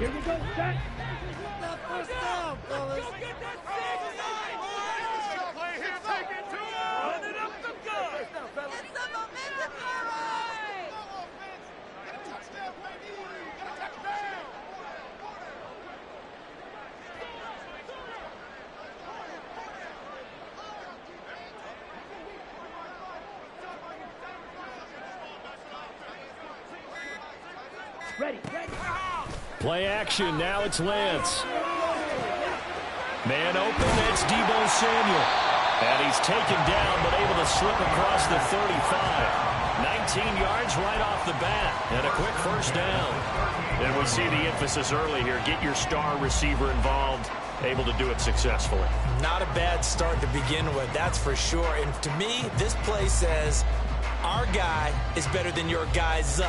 Here we go, set. First down, fellas. Go get that six. Play here, take it to him. Run it up the gut. Get some momentum here, right? Get a touchdown, baby. Get a touchdown. Ready. Play action. Now it's Lance. Man open. That's Deebo Samuel. And he's taken down, but able to slip across the 35. 19 yards right off the bat. And a quick first down. And we see the emphasis early here. Get your star receiver involved. Able to do it successfully. Not a bad start to begin with, that's for sure. And to me, this play says our guy is better than your guys.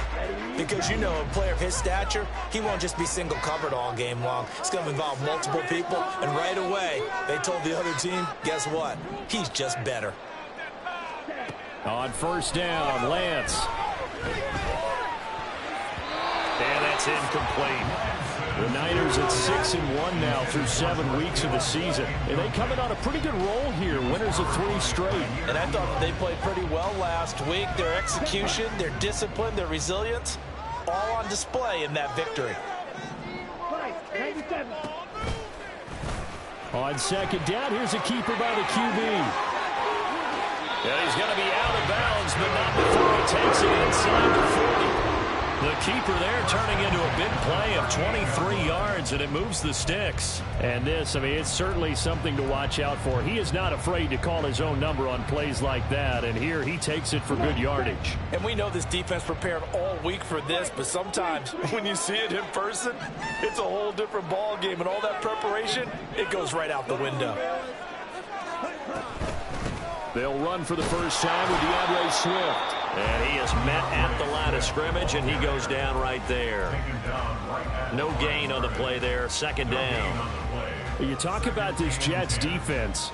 Because, you know, a player of his stature, he won't just be single covered all game long. It's going to involve multiple people. And right away, they told the other team, guess what? He's just better. On first down, Lance. And that's incomplete. The Niners at 6-1 now through 7 weeks of the season. And they come in on a pretty good roll here. Winners of 3 straight. And I thought they played pretty well last week. Their execution, their discipline, their resilience, all on display in that victory. 97. On second down, here's a keeper by the QB. Yeah, he's going to be out of bounds, but not before he takes it inside the 40. The keeper there turning into a big play of 23 yards, and it moves the sticks. And this, I mean, it's certainly something to watch out for. He is not afraid to call his own number on plays like that, and here he takes it for good yardage. And we know this defense prepared all week for this, but sometimes when you see it in person, it's a whole different ball game, and all that preparation, it goes right out the window. They'll run for the first time with DeAndre Swift. And he is met at the line of scrimmage, and he goes down right there. No gain on the play there. Second down. You talk about this Jets defense.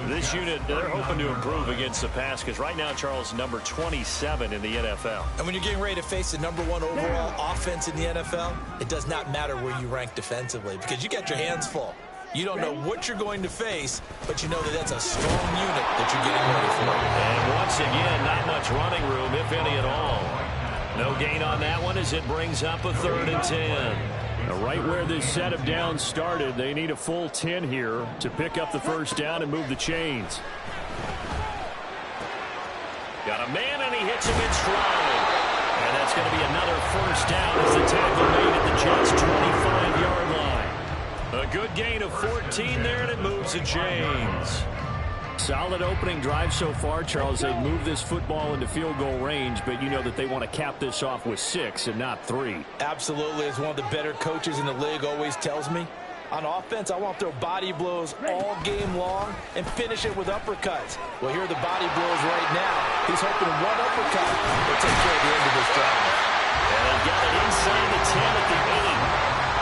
This unit, they're hoping to improve against the pass because right now, Charles, number 27 in the NFL. And when you're getting ready to face the #1 overall offense in the NFL, it does not matter where you rank defensively because you got your hands full. You don't know what you're going to face, but you know that that's a strong unit that you're getting ready for. And once again, not much running room, if any at all. No gain on that one as it brings up a 3rd and 10. Now, right where this set of downs started, they need a full 10 here to pick up the first down and move the chains. Got a man, and he hits him in stride. And that's going to be another first down as the tackle made at the Jets' 25-yard line. A good gain of 14 there, and it moves the chains. Solid opening drive so far, Charles. They've moved this football into field goal range, but you know that they want to cap this off with 6 and not 3. Absolutely. As one of the better coaches in the league always tells me, on offense, I want to throw body blows all game long and finish it with uppercuts. Well, here are the body blows right now. He's hoping one uppercut will take care of the end of this drive. And they've got it inside the 10 at the 8.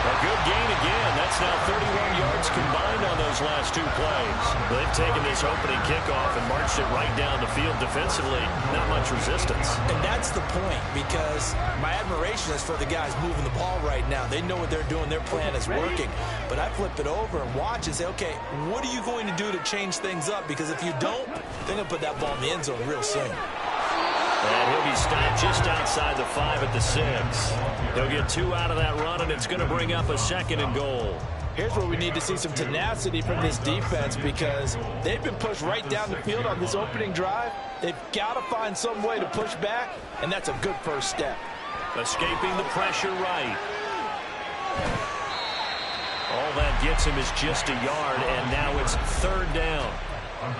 A good gain again. That's now 31 yards combined on those last 2 plays. They've taken this opening kickoff and marched it right down the field defensively. Not much resistance. And that's the point, because my admiration is for the guys moving the ball right now. They know what they're doing. Their plan is working. But I flip it over and watch and say, okay, what are you going to do to change things up? Because if you don't, they're going to put that ball in the end zone real soon. And he'll be stopped just outside the 5 at the 6. He'll get 2 out of that run, and it's going to bring up a 2nd and goal. Here's where we need to see some tenacity from this defense because they've been pushed right down the field on this opening drive. They've got to find some way to push back, and that's a good first step. Escaping the pressure right. All that gets him is just a yard, and now it's 3rd down.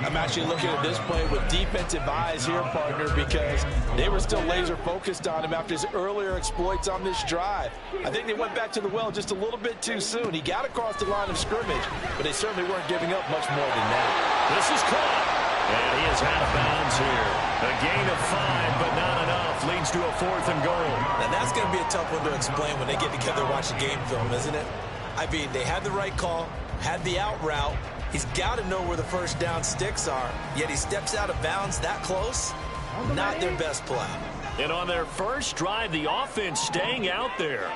I'm actually looking at this play with defensive eyes here, partner, because they were still laser focused on him after his earlier exploits on this drive. I think they went back to the well just a little bit too soon. He got across the line of scrimmage, but they certainly weren't giving up much more than that. This is caught. And he is out of bounds here. A gain of 5, but not enough. Leads to a 4th and goal. Now that's going to be a tough one to explain when they get together and watch the game film, isn't it? I mean, they had the right call, had the out route. He's got to know where the first down sticks are, yet he steps out of bounds that close. Not their best play. And on their first drive, the offense staying out there.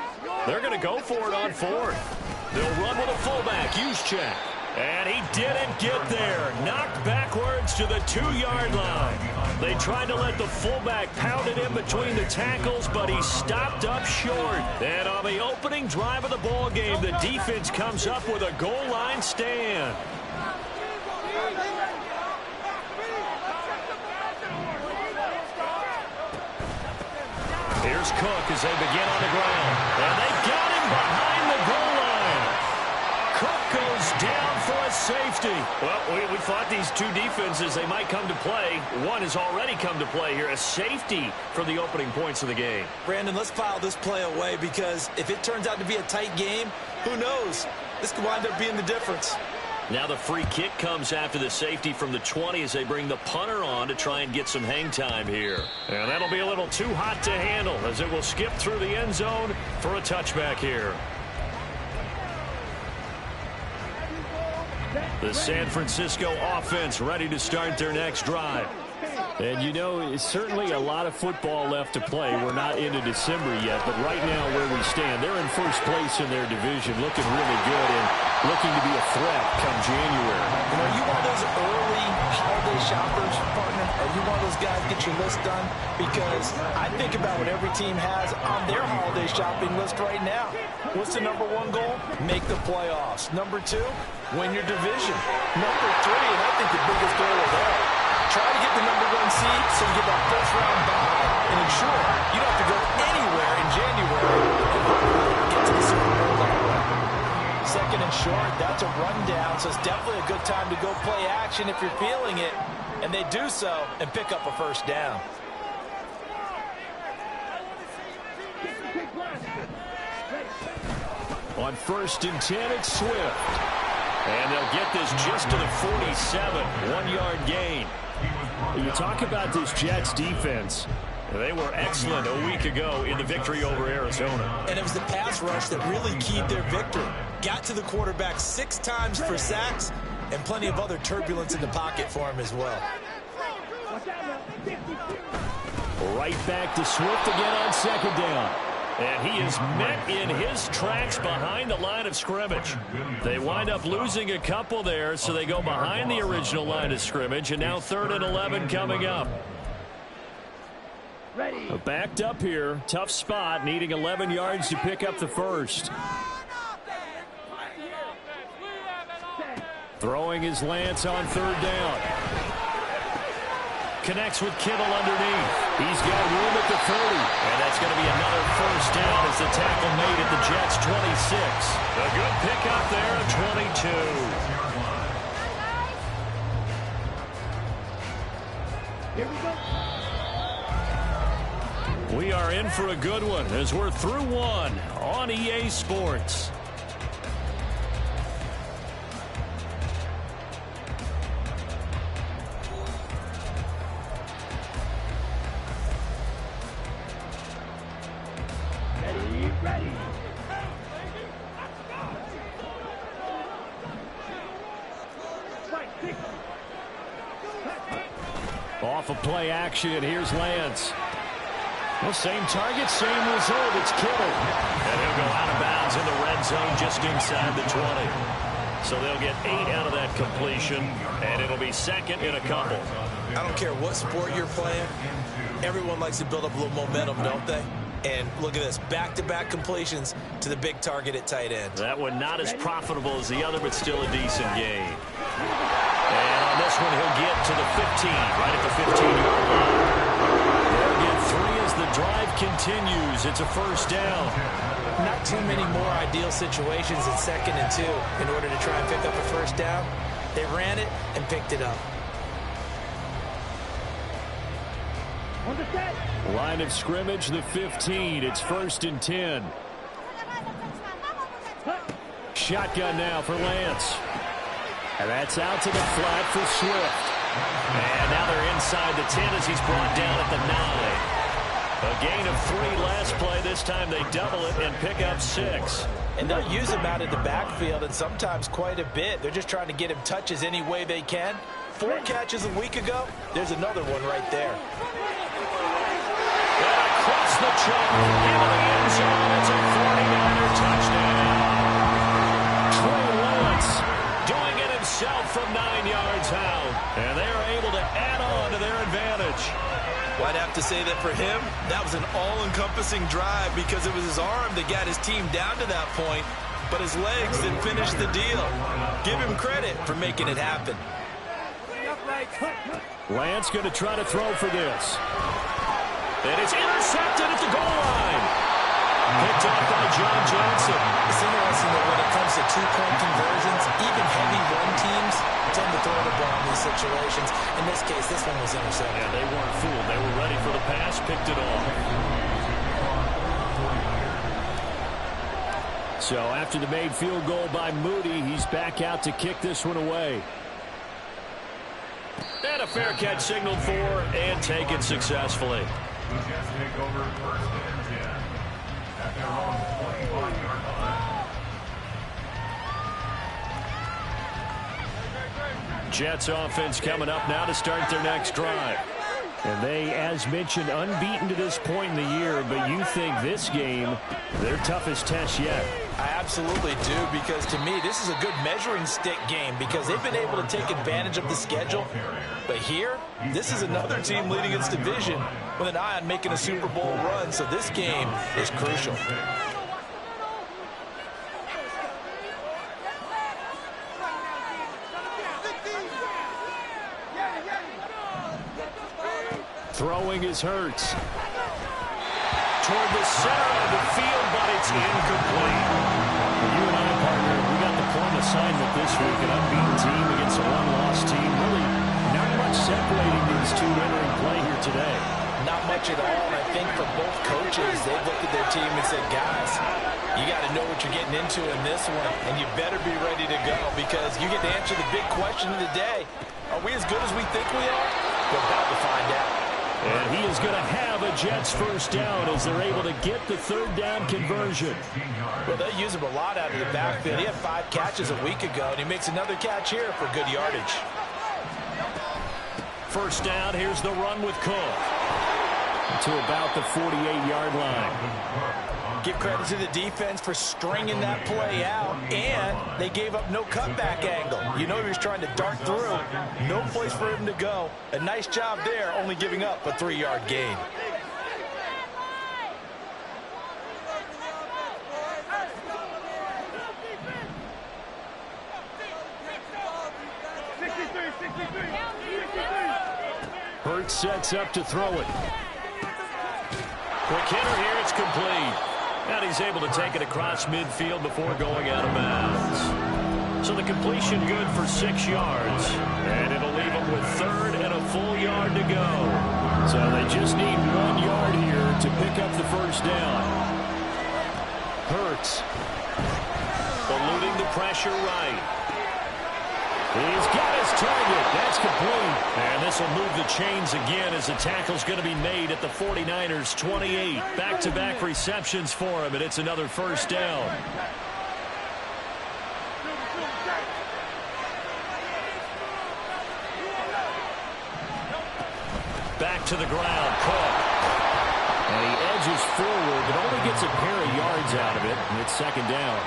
They're going to go for it on fourth. They'll run with a fullback, Juszczyk. And he didn't get there. Knocked backwards to the 2-yard line. They tried to let the fullback pound it in between the tackles, but he stopped up short. And on the opening drive of the ball game, the defense comes up with a goal line stand. Here's Cook as they begin on the ground. And they got him behind the goal line. Cook goes down for a safety. Well, we thought these two defenses, they might come to play. One has already come to play here. A safety for the opening points of the game. Brandon, let's file this play away because if it turns out to be a tight game, who knows? This could wind up being the difference. Now the free kick comes after the safety from the 20 as they bring the punter on to try and get some hang time here. And that'll be a little too hot to handle as it will skip through the end zone for a touchback here. The San Francisco offense ready to start their next drive. And, you know, it's certainly a lot of football left to play. We're not into December yet, but right now where we stand, they're in first place in their division, looking really good and looking to be a threat come January. You know, are you one of those early holiday shoppers, partner? Are you one of those guys get your list done? Because I think about what every team has on their holiday shopping list right now. What's the number one goal? Make the playoffs. Number two, win your division. Number three, and I think the biggest goal of all, try to get the number one seed so you get that first-round bye and ensure you don't have to go anywhere in January and get to the Super Bowl that way. Second and short, that's a rundown, so it's definitely a good time to go play action if you're feeling it, and they do so and pick up a first down. On 1st and 10, it's Swift. And they'll get this just to the 47, 1-yard gain. You talk about this Jets defense. They were excellent a week ago in the victory over Arizona. And it was the pass rush that really keyed their victory. Got to the quarterback 6 times for sacks and plenty of other turbulence in the pocket for him as well. Right back to Swift again on 2nd down. And he is met in his tracks behind the line of scrimmage. They wind up losing a couple there, so they go behind the original line of scrimmage, and now 3rd and 11 coming up. Ready. Backed up here, tough spot, needing 11 yards to pick up the first. Throwing his Lance on 3rd down. Connects with Kittle underneath. He's got room at the 30. And that's going to be another first down as the tackle made at the Jets' 26. A good pickup there at 22. Here we go. We are in for a good one as we're through one on EA Sports. Ready. Off of play action, here's Lance. Well, same target, same result. It's Kittle. And he'll go out of bounds in the red zone just inside the 20. So they'll get 8 out of that completion, and it'll be 2nd and a couple. I don't care what sport you're playing. Everyone likes to build up a little momentum, don't they? And look at this, back-to-back completions to the big target at tight end. That one not as profitable as the other, but still a decent gain. And on this one, he'll get to the 15, right at the 15-yard line. They'll get 3 as the drive continues. It's a first down. Not too many more ideal situations in 2nd and 2 in order to try and pick up a first down. They ran it and picked it up. On the set. Line of scrimmage, the 15. It's 1st and 10. Shotgun now for Lance. And that's out to the flat for Swift. And now they're inside the 10 as he's brought down at the 9. A gain of 3 last play. This time they double it and pick up 6. And they'll use him out of the backfield and sometimes quite a bit. They're just trying to get him touches any way they can. 4 catches a week ago. There's another one right there. Across the chalk into the end zone. It's a 49 another touchdown. Trey Lance doing it himself from 9 yards out. And they are able to add on to their advantage. Well, I'd have to say that for him, that was an all-encompassing drive because it was his arm that got his team down to that point, but his legs that finished the deal. Give him credit for making it happen. Lance going to try to throw for this. And it's intercepted at the goal line. Picked off by John Johnson. It's interesting that when it comes to two-point conversions, even heavy run teams tend to throw the ball in these situations. In this case, this one was intercepted. Yeah, they weren't fooled. They were ready for the pass, picked it off. So after the made field goal by Moody, he's back out to kick this one away. And a fair catch signaled for and taken successfully. The Jets take over first and 10 at their own 21-yard line. Jets offense coming up now to start their next drive. And they, as mentioned, unbeaten to this point in the year, but you think this game, their toughest test yet. I absolutely do, because to me, this is a good measuring stick game because they've been able to take advantage of the schedule. But here, this is another team leading its division with an eye on making a Super Bowl run, so this game is crucial. Throwing is Hurts. Toward the center of the field, but it's incomplete. Well, you and I, partner, we got the point assignment this week. An unbeaten team against a one-loss team. Really not much separating these two entering play here today. Not much at all, and I think for both coaches, they've looked at their team and said, guys, you got to know what you're getting into in this one, and you better be ready to go because you get to answer the big question of the day. Are we as good as we think we are? We're about to find out. And he is going to have a Jets first down as they're able to get the third down conversion. Well, they use him a lot out of the backfield. He had 5 catches a week ago, and he makes another catch here for good yardage. First down, here's the run with Cook. To about the 48-yard line. Give credit to the defense for stringing that play out, and they gave up no cutback angle. You know he was trying to dart through. No place for him to go. A nice job there, only giving up a 3-yard gain. Hurts sets up to throw it. Quick hitter here, it's complete. And he's able to take it across midfield before going out of bounds. So the completion good for 6 yards. And it'll leave them with third and a full yard to go. So they just need 1 yard here to pick up the first down. Hurts eluding the pressure right. He's got his target. That's complete. And this will move the chains again as the tackle's going to be made at the 49ers 28. Back-to-back receptions for him, and it's another first down. Back to the ground, Cook. And he edges forward, but only gets a pair of yards out of it, and it's second down.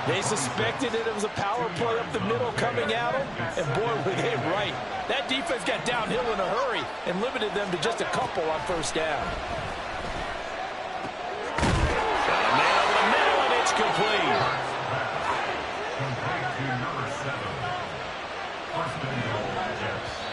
They suspected that it was a power play up the middle coming at them, and boy, were they right. That defense got downhill in a hurry and limited them to just a couple on first down. Got a man over the middle, and it's complete. Complete to number 7. First and goal, Jets.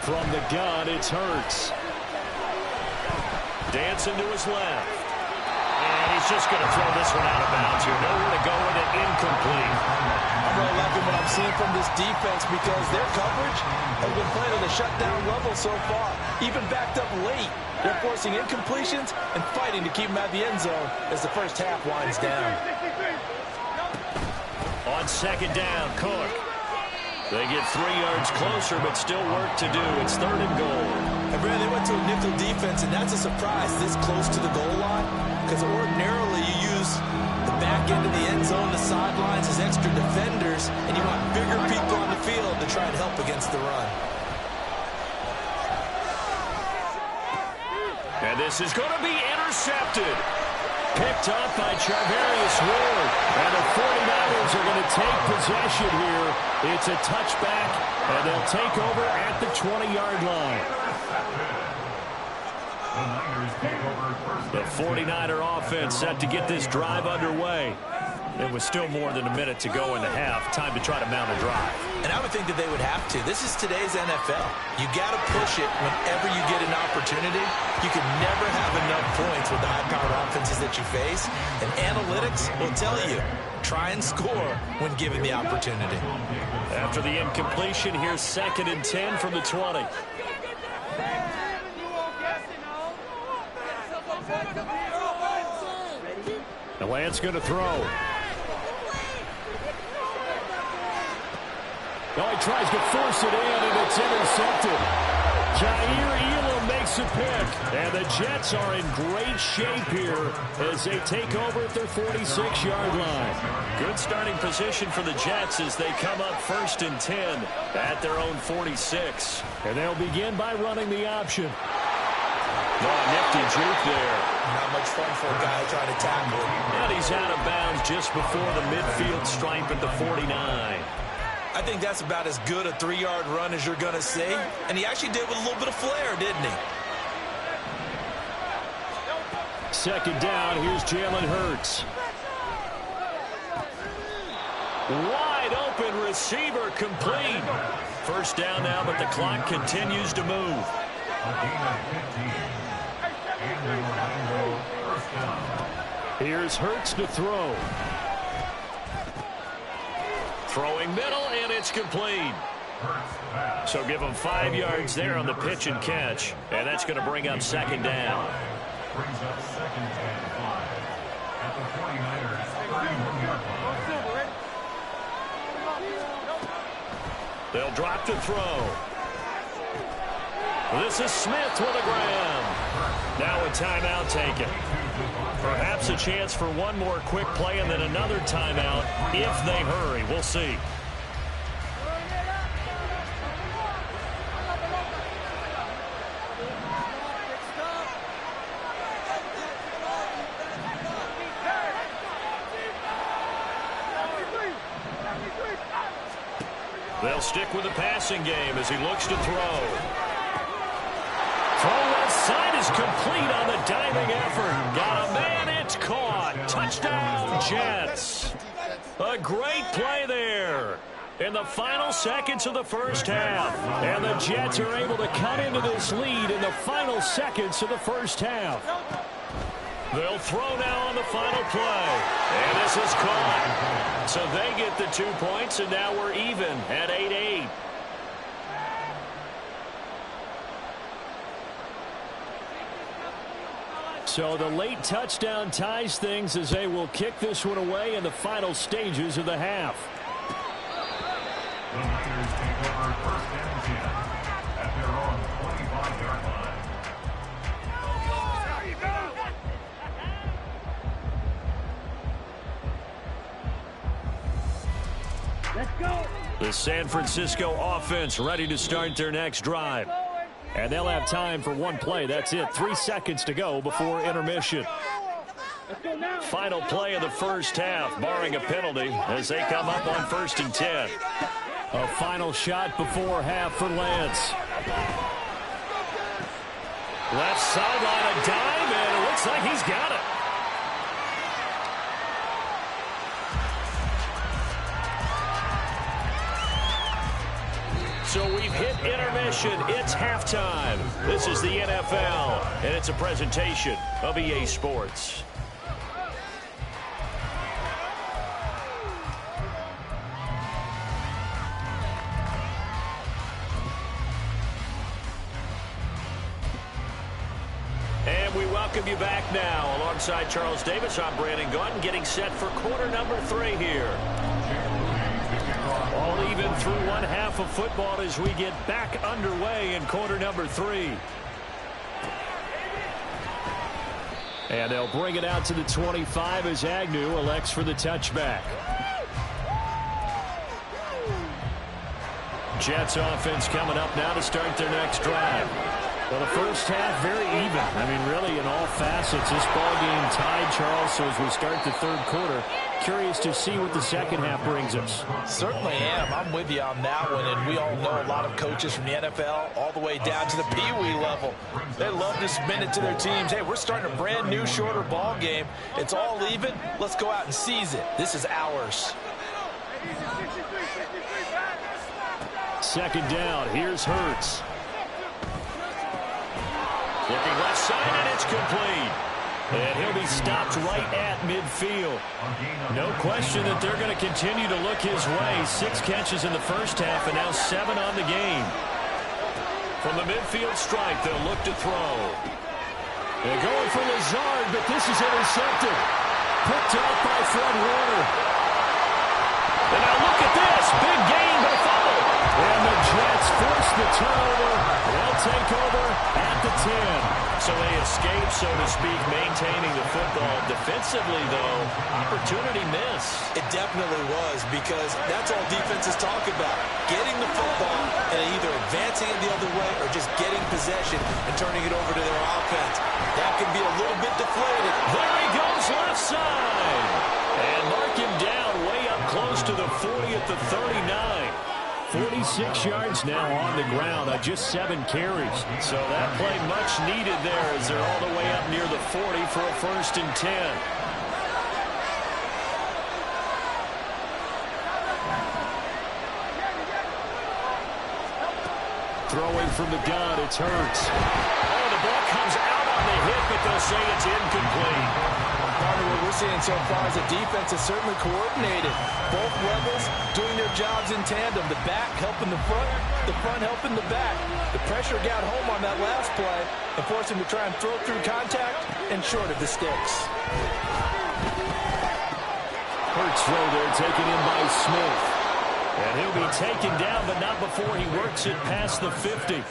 From the gun, it's Hurts. Dancing to his left. And he's just going to throw this one out of bounds here. Nowhere to go with it, incomplete. I'm really liking what I'm seeing from this defense because their coverage has been playing at a shutdown level so far. Even backed up late. They're forcing incompletions and fighting to keep them out of the end zone as the first half winds down. On second down, Cook. They get 3 yards closer, but still work to do. It's third and goal. And Brad, they went to a nickel defense, and that's a surprise this close to the goal line because ordinarily you use get into the end zone, the sidelines, as extra defenders, and you want bigger people on the field to try and help against the run. And this is going to be intercepted. Picked up by Charvarius Ward. And the 49ers are going to take possession here. It's a touchback, and they'll take over at the 20-yard line. The 49er offense set to get this drive underway. It was still more than a minute to go in the half. Time to try to mount a drive. And I would think that they would have to. This is today's NFL. You got to push it whenever you get an opportunity. You can never have enough points with the high-powered offenses that you face. And analytics will tell you, try and score when given the opportunity. After the incompletion, here's 2nd and 10 from the 20. The Lance going to throw. Oh, he tries to force it in, and it's intercepted. Jair Elam makes a pick, and the Jets are in great shape here as they take over at their 46-yard line. Good starting position for the Jets as they come up 1st and 10 at their own 46. And they'll begin by running the option. Oh, nifty juke there. Not much fun for a guy trying to tackle. And he's out of bounds just before the midfield stripe at the 49. I think that's about as good a 3-yard run as you're going to see. And he actually did with a little bit of flair, didn't he? 2nd down, here's Jalen Hurts. Wide open receiver complete. 1st down now, but the clock continues to move. Here's Hurts to throw. Throwing middle, and it's complete. So give him 5 yards there on the pitch and catch. And that's going to bring up 2nd down. Brings up 2nd and 5 at the 49ers 31-yard line. They'll drop to throw. This is Smith with a grab. Now a timeout taken. Perhaps a chance for one more quick play and then another timeout if they hurry. We'll see. They'll stick with the passing game as he looks to throw. Throw left side is complete on the diving effort. Got a man, it's caught. Touchdown, Jets. A great play there in the final seconds of the 1st half. And the Jets are able to cut into this lead in the final seconds of the 1st half. They'll throw now on the final play. And this is caught. So they get the 2 points, and now we're even at 8-8. So the late touchdown ties things as they will kick this one away in the final stages of the half. The Niners take over 1st and 10 at their own 25-yard line. Let's go. The San Francisco offense ready to start their next drive. And they'll have time for one play. That's it. 3 seconds to go before intermission. Final play of the 1st half, barring a penalty, as they come up on 1st and 10. A final shot before half for Lance. Left sideline, a dive, and it looks like he's got it. So we've hit intermission. It's halftime. This is the NFL, and it's a presentation of EA Sports. And we welcome you back now. Alongside Charles Davis, I'm Brandon Gaudin, getting set for quarter number 3 here. All even through one half of football as we get back underway in quarter number 3. And they'll bring it out to the 25 as Agnew elects for the touchback. Jets offense coming up now to start their next drive. Well, the first half, very even. I mean, really, in all facets, this ball game tied, Charles. So as we start the third quarter, curious to see what the second half brings us. Certainly am. I'm with you on that one. And we all know a lot of coaches from the NFL all the way down to the Pee-wee level. They love to spin it to their teams. Hey, we're starting a brand new, shorter ball game. It's all even. Let's go out and seize it. This is ours. Second down. Here's Hurts. Looking left side, and it's complete. And he'll be stopped right at midfield. No question that they're going to continue to look his way. 6 catches in the first half, and now 7 on the game. From the midfield stripe, they'll look to throw. They're going for Lazard, but this is intercepted. Picked up by Fred Warner. And now look at this. Big gain, but a fumble. And the Jets force the turnover. They'll take over at the 10. So they escape, so to speak, maintaining the football. Defensively, though, opportunity miss. It definitely was, because that's all defenses talk about. Getting the football and either advancing it the other way or just getting possession and turning it over to their offense. That can be a little bit deflated. There he goes, left side. And mark him down way up close to the 40 at the 39. 46 yards now on the ground on just 7 carries. So that play much needed there as they're all the way up near the 40 for a 1st and 10. Throwing from the gun, it's Hurts. Oh, the ball comes out on the hit, but they'll say it's incomplete. Part of what we're seeing so far is the defense is certainly coordinated. Both levels doing their jobs in tandem. The back helping the front helping the back. The pressure got home on that last play and forced him to try and throw through contact and short of the sticks. Hurts throw there, taken in by Smith. And he'll be taken down, but not before he works it past the 50.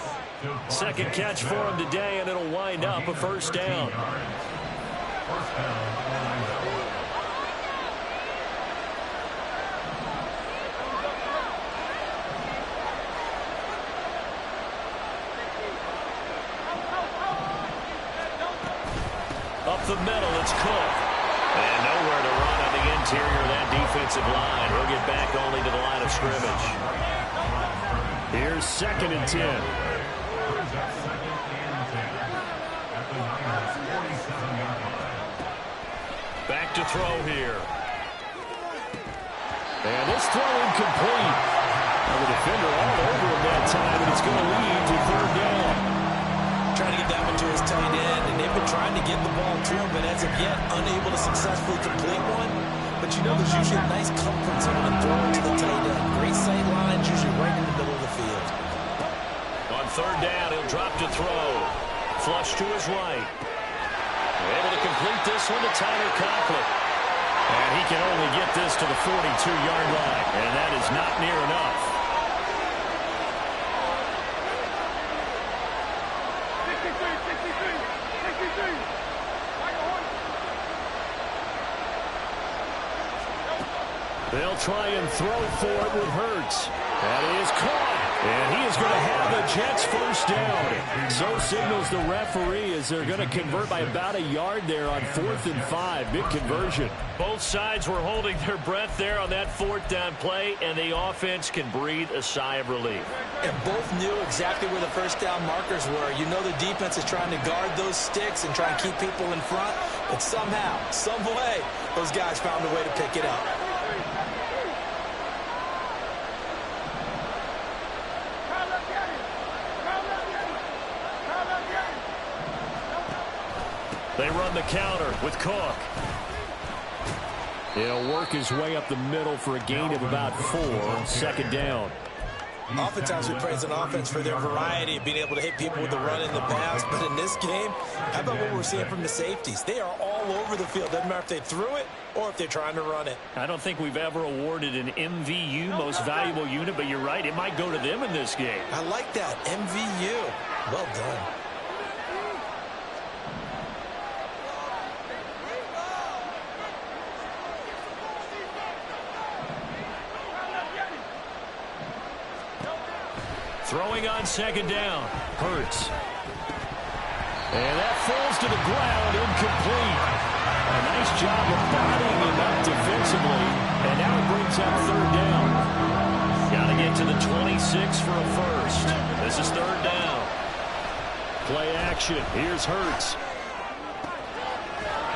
Second catch for him today, and it'll wind up a 1st down. Up the middle, it's Cook. And nowhere to run on the interior of that defensive line. He'll get back only to the line of scrimmage. Here's 2nd and 10. Back to throw here. And this throw incomplete. Now the defender all over him that time, and it's going to lead to 3rd down. Trying to get that one to his tight end, and they've been trying to get the ball to him, but as of yet, unable to successfully complete one. But you know, there's usually a nice comfort zone and throw it to the tight end. Great sight lines, usually right in the middle of the field. On 3rd down, he'll drop to throw. Flush to his right. Able to complete this one to Tyler Conklin. And he can only get this to the 42-yard line, and that is not near enough. 63. They'll try and throw for it with Hurts. That is caught. And he is going to have the Jets 1st down. So signals the referee as they're going to convert by about a yard there on 4th and 5. Big conversion. Both sides were holding their breath there on that 4th down play, and the offense can breathe a sigh of relief. And both knew exactly where the 1st down markers were. You know the defense is trying to guard those sticks and try and keep people in front. But somehow, some way, those guys found a way to pick it up. They run the counter with Cook. He'll work his way up the middle for a gain of about 4. 2nd down. Oftentimes we praise an offense for their variety of being able to hit people with the run in the pass. But in this game, how about what we're seeing from the safeties? They are all over the field. Doesn't matter if they threw it or if they're trying to run it. I don't think we've ever awarded an MVU, most valuable unit, but you're right. It might go to them in this game. I like that. MVU. Well done. Throwing on second down. Hurts. And that falls to the ground, incomplete. A nice job of bodying him up defensively. And now it brings up third down. Got to get to the 26 for a first. This is third down. Play action. Here's Hurts.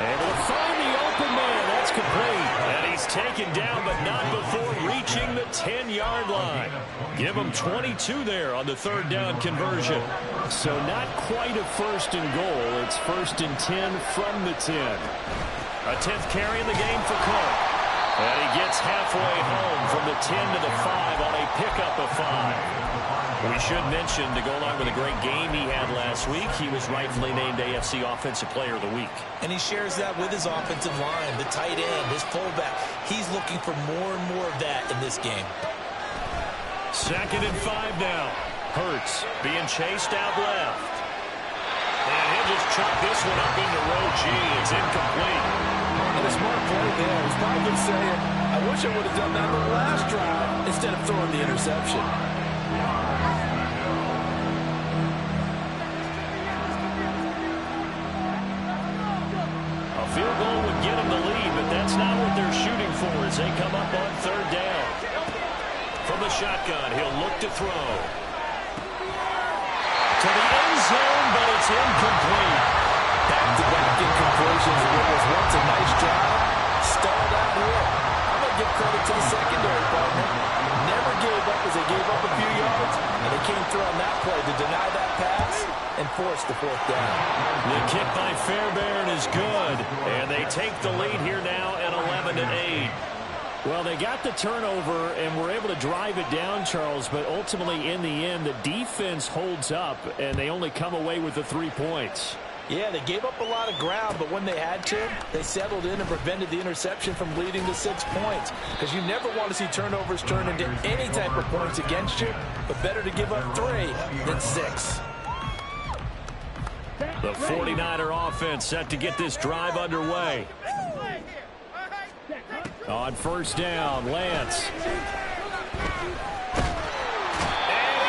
Able to find the open man. That's complete. And he's taken down, but not before reaching the 10-yard line. Give him 22 there on the third down conversion. So not quite a first and goal. It's first and 10 from the 10. A 10th carry in the game for Clark. And he gets halfway home from the 10 to the 5 on a pickup of 5. We should mention, to go along with a great game he had last week, he was rightfully named AFC Offensive Player of the Week. And he shares that with his offensive line, the tight end, his fullback. He's looking for more and more of that in this game. Second and 5 now. Hurts being chased out left. And he'll just chuck this one up into row G. It's incomplete. And a smart play there. He's probably saying, I wish I would have done that on the last drive instead of throwing the interception. A field goal would get them the lead, but that's not what they're shooting for as they come up on third down. From the shotgun, he'll look to throw. To the end zone, but it's incomplete. Back-to-back incompletions. What was once a nice drive, stalled out here. I'm going to give credit to the secondary partner. Never gave up as they gave up a few yards, and they came through on that play to deny that pass and force the fourth down. The kick by Fairbairn is good, and they take the lead here now at 11-8. Well, they got the turnover and were able to drive it down, Charles, but ultimately in the end, the defense holds up, and they only come away with the 3 points. Yeah, they gave up a lot of ground, but when they had to, they settled in and prevented the interception from leading to 6 points. Because you never want to see turnovers turn into any type of points against you, but better to give up 3 than 6. The 49er offense set to get this drive underway. On first down, Lance. And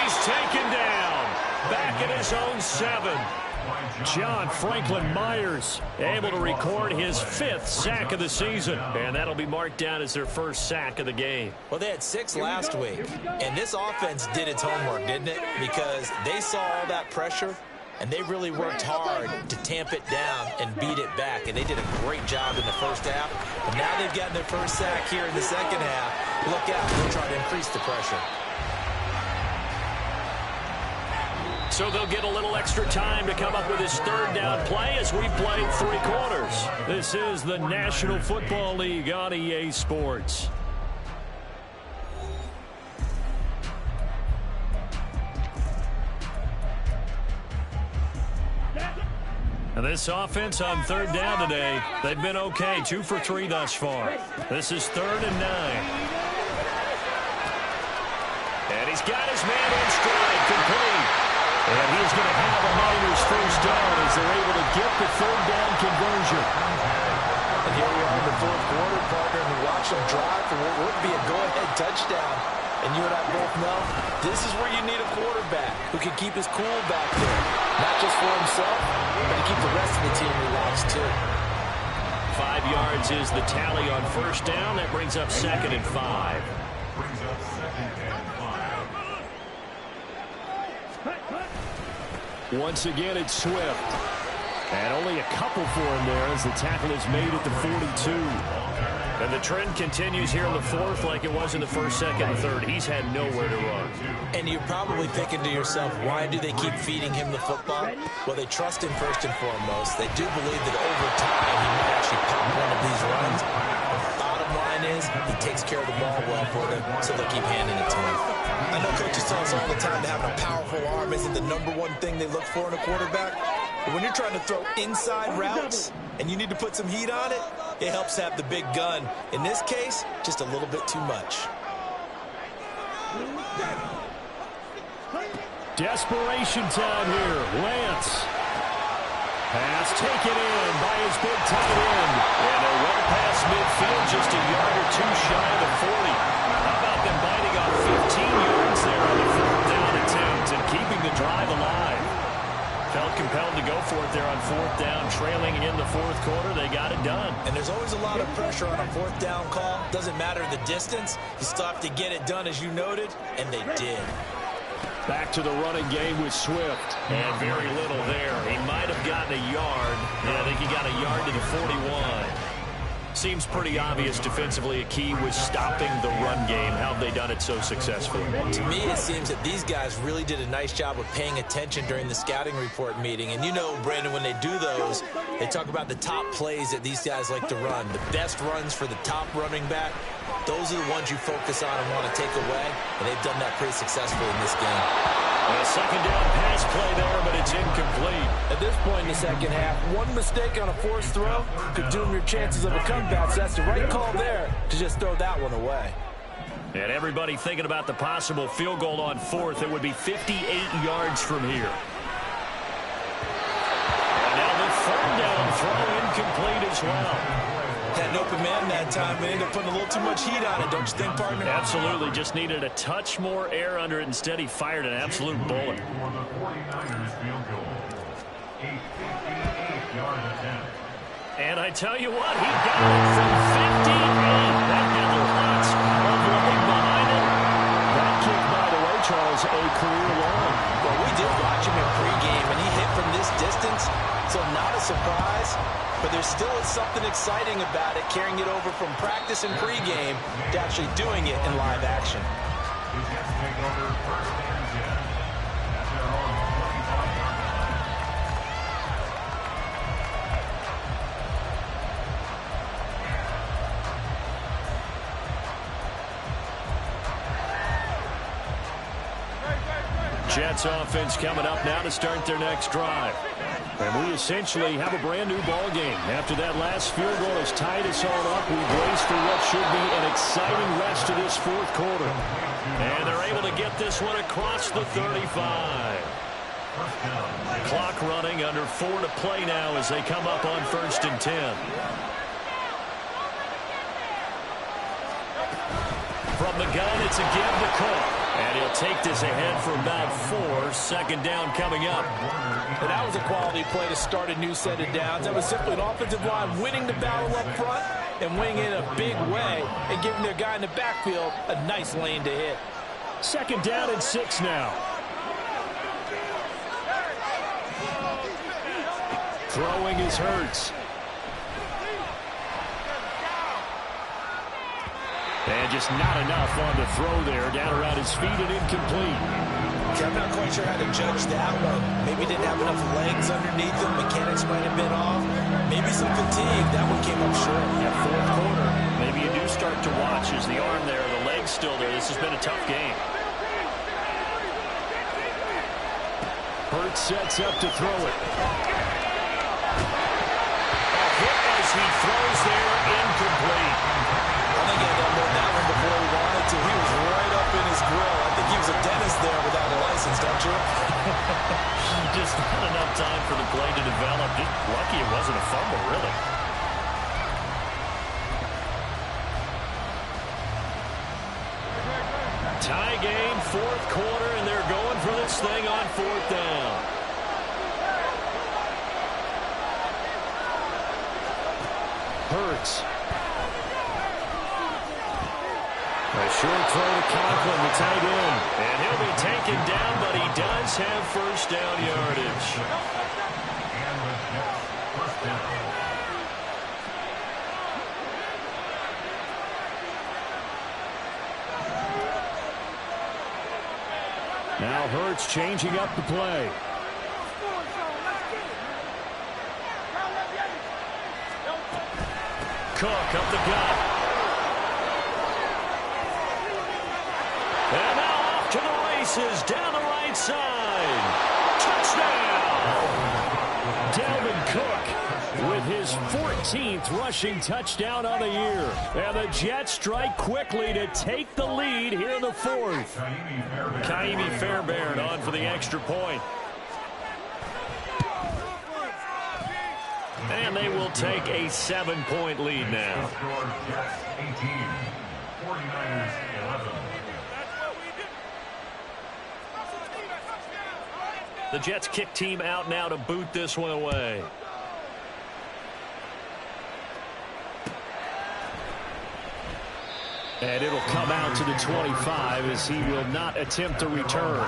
he's taken down. Back at his own 7. John Franklin Myers able to record his 5th sack of the season. And that'll be marked down as their first sack of the game. Well, they had 6 last week. And this offense did its homework, didn't it? Because they saw all that pressure, and they really worked hard to tamp it down and beat it back. And they did a great job in the first half. But now they've gotten their first sack here in the second half. Look out, they'll try to increase the pressure. So they'll get a little extra time to come up with his third down play as we play 3 quarters. This is the National Football League on EA Sports. And this offense on third down today, they've been okay. 2 for 3 thus far. This is 3rd and 9. And he's got his man in stride, complete. And he's going to have a Miners first down as they're able to get the third down conversion. And here we are in the 4th quarter, partner, and we watch them drive for what would be a go-ahead touchdown. And you and I both know this is where you need a quarterback who can keep his cool back there. Not just for himself, but to keep the rest of the team relaxed too. 5 yards is the tally on first down. That brings up 2nd and 5. Brings up 2nd and 5. Once again, it's Swift. And only a couple for him there as the tackle is made at the 42. And the trend continues here in the 4th like it was in the 1st, 2nd, and 3rd. He's had nowhere to run. And you're probably thinking to yourself, why do they keep feeding him the football? Well, they trust him first and foremost. They do believe that over time he might actually pop one of these runs. Bottom line is, he takes care of the ball well for them, so they'll keep handing it to him. I know coaches tell us all the time that having a powerful arm isn't the #1 thing they look for in a quarterback. But when you're trying to throw inside routes and you need to put some heat on it, it helps have the big gun. In this case, just a little bit too much. Desperation time here. Lance. Pass taken in by his big tight end. And they're well past midfield, just a yard or 2 shy of the 40. How about them biting off 15 yards there on the 4th down attempt? fourth quarter, they got it done. And there's always a lot of pressure on a fourth down call. Doesn't matter the distance. You still have to get it done, as you noted, and they did. Back to the running game with Swift. And very little there. He might have gotten a yard. Yeah, I think he got a yard to the 41. Seems pretty obvious defensively a key was stopping the run game. How have they done it so successfully? To me, it seems that these guys really did a nice job of paying attention during the scouting report meeting. And you know, Brandon, when they do those, they talk about the top plays that these guys like to run. The best runs for the top running back. Those are the ones you focus on and want to take away. And they've done that pretty successfully in this game. A second down pass play there, but it's incomplete. At this point in the second half, one mistake on a forced throw could doom your chances of a comeback. So that's the right call there to just throw that one away. And everybody thinking about the possible field goal on fourth. It would be 58 yards from here. And now the third down throw incomplete as well. Had an open man that time and ended up putting a little too much heat on it, don't you think, partner? Absolutely. Just needed a touch more air under it. Instead, he fired an absolute bullet. For the 49ers field goal. A 58-yard attempt. And I tell you what, he got it from 58. That had lots of leg behind it. That kick, by the way, Charles, a career long. Well, we did watch him in pregame, and he hit from this distance, so not a surprise. But there still is something exciting about it, carrying it over from practice and pregame to actually doing it in live action. The Jets take over first and 10 at their own 25-yard line. Jets offense coming up now to start their next drive. And we essentially have a brand-new ball game. After that last field goal has tied us all up, we brace for what should be an exciting rest of this fourth quarter. And they're able to get this one across the 35. Clock running, under 4 to play now as they come up on 1st and 10. From the gun, it's a give to Cook. And he'll take this ahead for about 4. Second down coming up. And that was a quality play to start a new set of downs. That was simply an offensive line winning the battle up front and winning it in a big way and giving their guy in the backfield a nice lane to hit. Second down and 6 now. Throwing is Hurts. And just not enough on the throw there. Down around his feet and incomplete. I'm not quite sure how to judge that one. Maybe didn't have enough legs underneath him. Mechanics might have been off. Maybe some fatigue. That one came up short. At fourth quarter, maybe you do start to watch. Is the arm there, the leg's still there. This has been a tough game. Hurts sets up to throw it. A hit as he throws there, incomplete. I think he had done more than that one before he wanted to. He was right up in his grill. I think he was a dentist there without a license, don't you? Just not enough time for the play to develop. Just lucky it wasn't a fumble, really. Tie game, fourth quarter, and they're going for this thing on 4th down. Hurts. A short throw to Conklin, the tight end. And he'll be taken down, but he does have first down yardage. And the Jets first down. Now Hurts changing up the play. Cook up the gut. And now off to the races down the right side. Touchdown! Dalvin Cook with his 14th rushing touchdown on the year. And the Jets strike quickly to take the lead here in the fourth. Ka'imi Fairbairn on for the extra point. And they will take a 7-point lead now. Jets 18, 49ers 11. The Jets kick team out now to boot this one away. And it'll come out to the 25 as he will not attempt to return.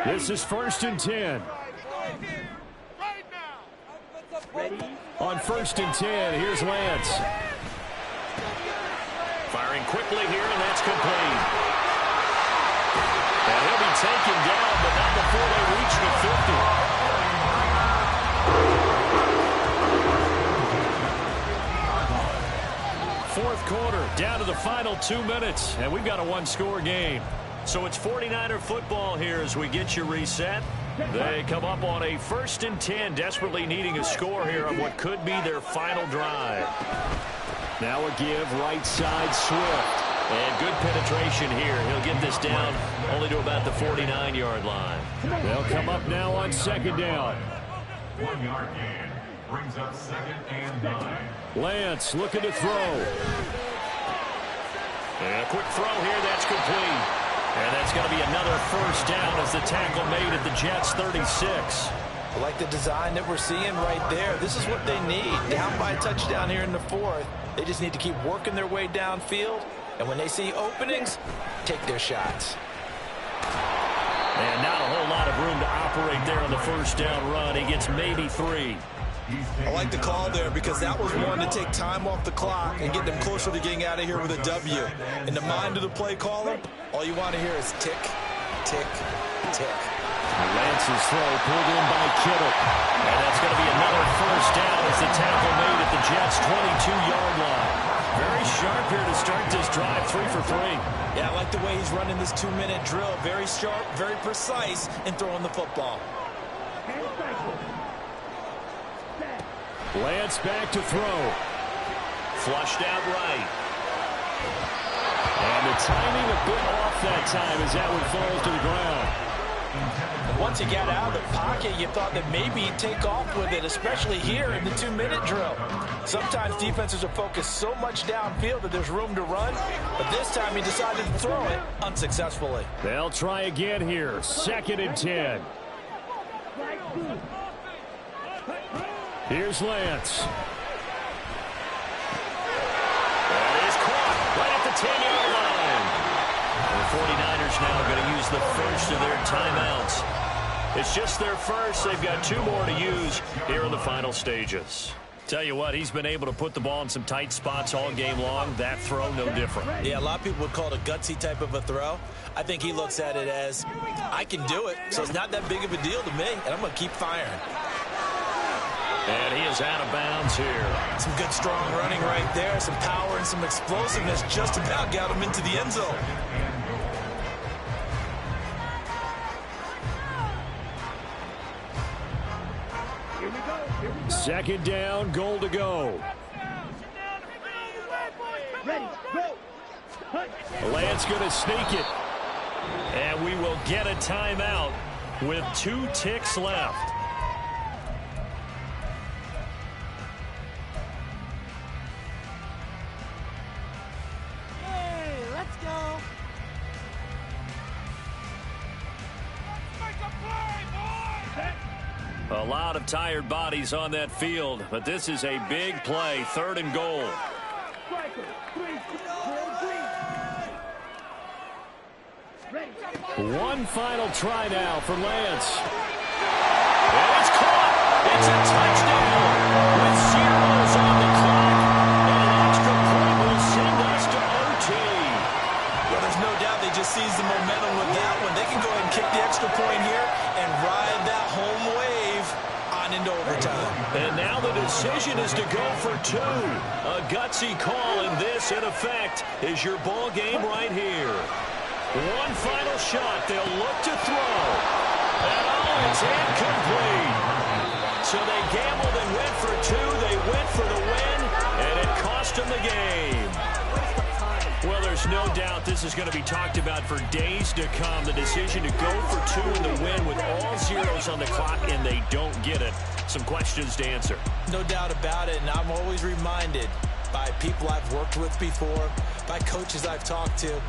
This is 1st and 10. On 1st and 10, here's Lance. Firing quickly here, and that's complete. And he'll be taken down, but not before they reach the 50. Fourth quarter, down to the final 2 minutes, and we've got a one-score game. So it's 49er football here as we get you reset. They come up on a 1st and 10, desperately needing a score here on what could be their final drive. Now a give, right side, Swift. And good penetration here. He'll get this down only to about the 49-yard line. They'll come up now on 2nd down. 1 yard gain brings up 2nd and 9. Lance looking to throw. And a quick throw here, that's complete. And that's going to be another 1st down as the tackle made at the Jets' 36. I like the design that we're seeing right there. This is what they need. Down by a touchdown here in the 4th. They just need to keep working their way downfield. And when they see openings, take their shots. And not a whole lot of room to operate there on the 1st down run. He gets maybe 3. I like the call there because that was one to take time off the clock and get them closer to getting out of here with a W. In the mind of the play caller, all you want to hear is tick, tick, tick. Lance's throw pulled in by Kittle. And that's going to be another 1st down as the tackle made at the Jets' 22-yard line. Very sharp here to start this drive, 3 for 3. Yeah, I like the way he's running this 2-minute drill. Very sharp, very precise in throwing the football. Lance back to throw. Flushed out right. And the timing a bit off that time as that one falls to the ground. Once he got out of the pocket, you thought that maybe he'd take off with it, especially here in the 2-minute drill. Sometimes defenses are focused so much downfield that there's room to run, but this time he decided to throw it unsuccessfully. They'll try again here. 2nd and 10. Here's Lance. That is caught right at the 10-yard line. The 49ers now going to use the first of their timeouts. It's just their first. They've got 2 more to use here in the final stages. Tell you what, he's been able to put the ball in some tight spots all game long. That throw, no different. Yeah, a lot of people would call it a gutsy type of a throw. I think he looks at it as, I can do it, so it's not that big of a deal to me, and I'm going to keep firing. And he is out of bounds here. Some good, strong running right there. Some power and some explosiveness just about got him into the end zone. Here we go. 2nd down, goal to go. Ready, go. Lance going to sneak it. And we will get a timeout with 2 ticks left. A lot of tired bodies on that field, but this is a big play, 3rd and goal. One final try now for Lance. And it's caught. It's a touchdown with 0s on the clock. And an extra point will send us to OT. Well, there's no doubt they just seized the momentum with that one. They can go ahead and kick the extra point here and ride that home wave on into overtime. And now the decision is to go for 2. A gutsy call, and this, in effect, is your ball game right here. One final shot. They'll look to throw. And oh, it's incomplete. So they gambled and went for 2. They went for the win, and it cost them the game. Well, there's no doubt this is going to be talked about for days to come. The decision to go for 2 in the win with all 0s on the clock, and they don't get it. Some questions to answer. No doubt about it, and I'm always reminded by people I've worked with before, by coaches I've talked to,